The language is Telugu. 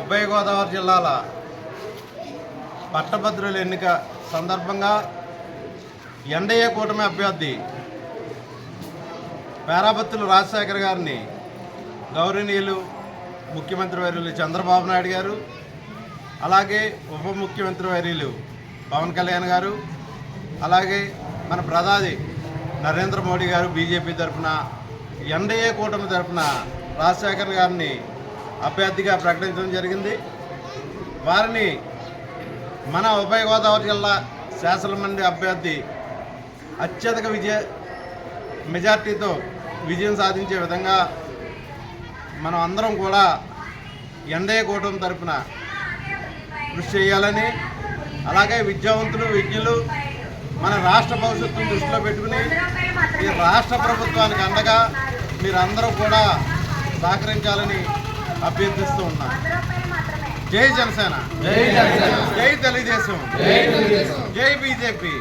ఉభయ గోదావరి జిల్లాల పట్టభద్రుల ఎన్నిక సందర్భంగా ఎన్డీఏ కూటమి అభ్యర్థి పేరాబత్తుల రాజశేఖర్ గారిని గౌరవనీయులు ముఖ్యమంత్రి వర్యులు చంద్రబాబు నాయుడు గారు, అలాగే ఉప ముఖ్యమంత్రి వర్యులు పవన్ కళ్యాణ్ గారు, అలాగే మన ప్రధాని నరేంద్ర మోడీ గారు బీజేపీ తరఫున ఎన్డీఏ కూటమి తరఫున రాజశేఖర్ గారిని అభ్యర్థిగా ప్రకటించడం జరిగింది. వారిని మన ఉభయ గోదావరి జిల్లా శాసనమండలి అభ్యర్థి అత్యధిక మెజార్టీతో విజయం సాధించే విధంగా మనం అందరం కూడా ఎన్డీఏ కూటమి తరఫున కృషి చేయాలని, అలాగే విద్యావంతులు విద్యులు మన రాష్ట్ర భవిష్యత్తును దృష్టిలో పెట్టుకుని ఈ రాష్ట్ర ప్రభుత్వానికి అండగా మీరందరూ కూడా సహకరించాలని అభ్యర్థిస్తూ ఉన్నాం. జై జనసేన, జై తెలుగుదేశం, జై బీజేపీ.